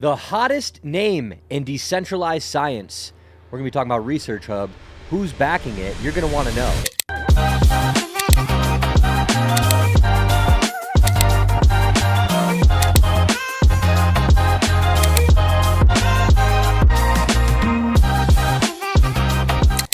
The hottest name in decentralized science. We're going to be talking about Research Hub. Who's backing it? You're going to want to know.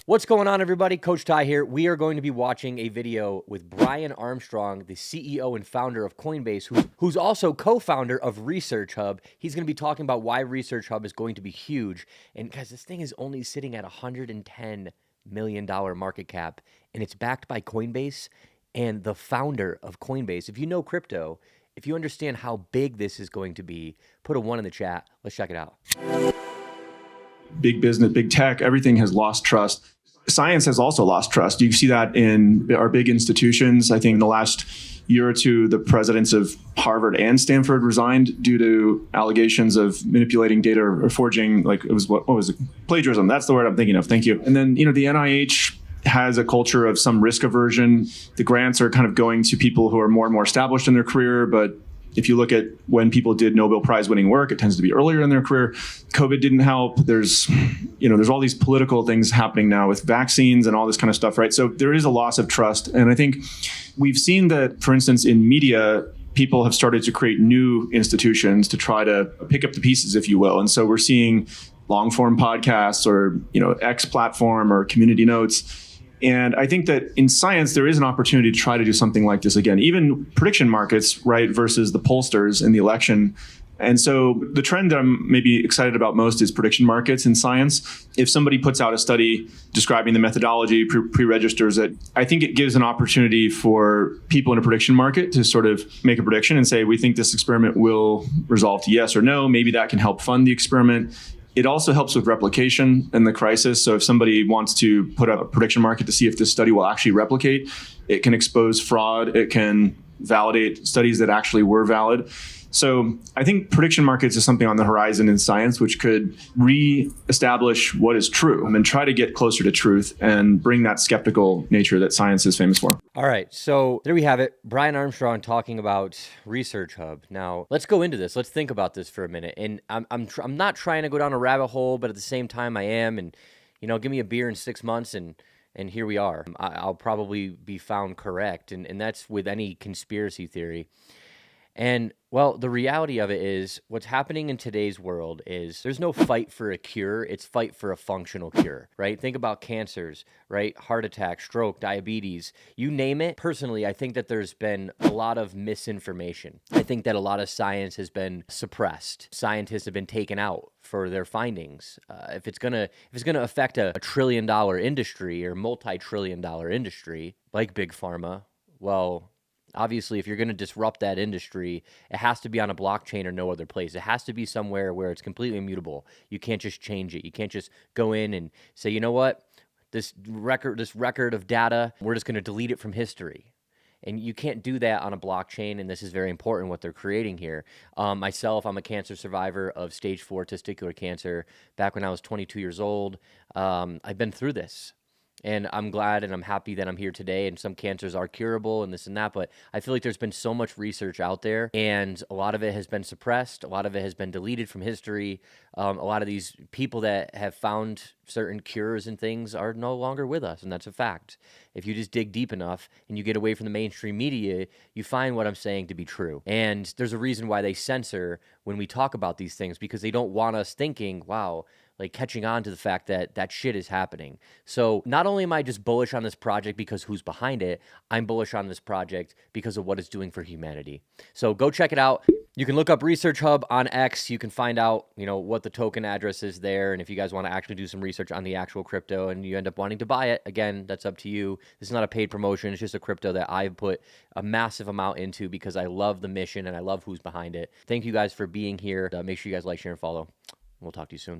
What's going on, everybody? Coach Ty here. We are going to be watching a video with Brian Armstrong, the CEO and founder of Coinbase, who's also co-founder of Research Hub. He's going to be talking about why Research Hub is going to be huge. And guys, this thing is only sitting at $110 million market cap, and it's backed by Coinbase and the founder of Coinbase. If you know crypto, if you understand how big this is going to be, put a 1 in the chat. Let's check it out. Big business, big tech, everything has lost trust. Science has also lost trust. You see that in our big institutions. I think in the last year or two, the presidents of Harvard and Stanford resigned due to allegations of manipulating data or forging, like it was, what was it? Plagiarism. That's the word I'm thinking of. Thank you. And then, the NIH has a culture of some risk aversion. The grants are kind of going to people who are more and more established in their career, but if you look at when people did Nobel Prize winning work, it tends to be earlier in their career. COVID didn't help. There's all these political things happening now with vaccines and all this kind of stuff, right? So there is a loss of trust. And I think we've seen that, for instance, in media, people have started to create new institutions to try to pick up the pieces, if you will. And so we're seeing long form podcasts or, X platform or community notes. And I think that in science, there is an opportunity to try to do something like this again, even prediction markets, right, versus the pollsters in the election. And so the trend that I'm maybe excited about most is prediction markets in science. If somebody puts out a study describing the methodology, pre-registers it, I think it gives an opportunity for people in a prediction market to sort of make a prediction and say, we think this experiment will resolve to yes or no. Maybe that can help fund the experiment. It also helps with replication in the crisis. So if somebody wants to put up a prediction market to see if this study will actually replicate, it can expose fraud. It can validate studies that actually were valid. So I think prediction markets is something on the horizon in science, which could re-establish what is true and try to get closer to truth and bring that skeptical nature that science is famous for. All right, so there we have it. Brian Armstrong talking about Research Hub. Now, let's go into this. Let's think about this for a minute. And I'm not trying to go down a rabbit hole, but at the same time I am. And, give me a beer in 6 months and here we are. I'll probably be found correct. And that's with any conspiracy theory. And, well, the reality of it is what's happening in today's world is there's no fight for a cure. It's fight for a functional cure, right? Think about cancers, right? Heart attack, stroke, diabetes, you name it. Personally, I think that there's been a lot of misinformation. I think that a lot of science has been suppressed. Scientists have been taken out for their findings. If it's gonna affect a $1 trillion industry or multi-trillion dollar industry like Big Pharma, well, obviously, if you're going to disrupt that industry, it has to be on a blockchain or no other place. It has to be somewhere where it's completely immutable. You can't just change it. You can't just go in and say, you know what, this record of data, we're just going to delete it from history. And you can't do that on a blockchain, and this is very important what they're creating here. Myself, I'm a cancer survivor of stage 4 testicular cancer. Back when I was 22 years old, I've been through this. And I'm glad and I'm happy that I'm here today, and some cancers are curable and this and that, but I feel like there's been so much research out there, and a lot of it has been suppressed. A lot of it has been deleted from history. A lot of these people that have found certain cures and things are no longer with us, and that's a fact. If you just dig deep enough and you get away from the mainstream media, you find what I'm saying to be true. And there's a reason why they censor when we talk about these things, because they don't want us thinking, wow, like catching on to the fact that that shit is happening. So not only am I just bullish on this project because who's behind it, I'm bullish on this project because of what it's doing for humanity. So go check it out. You can look up Research Hub on X. You can find out, what the token address is there. And if you guys want to actually do some research on the actual crypto and you end up wanting to buy it, again, that's up to you. This is not a paid promotion. It's just a crypto that I've put a massive amount into because I love the mission and I love who's behind it. Thank you guys for being here. Make sure you guys like, share, and follow. We'll talk to you soon.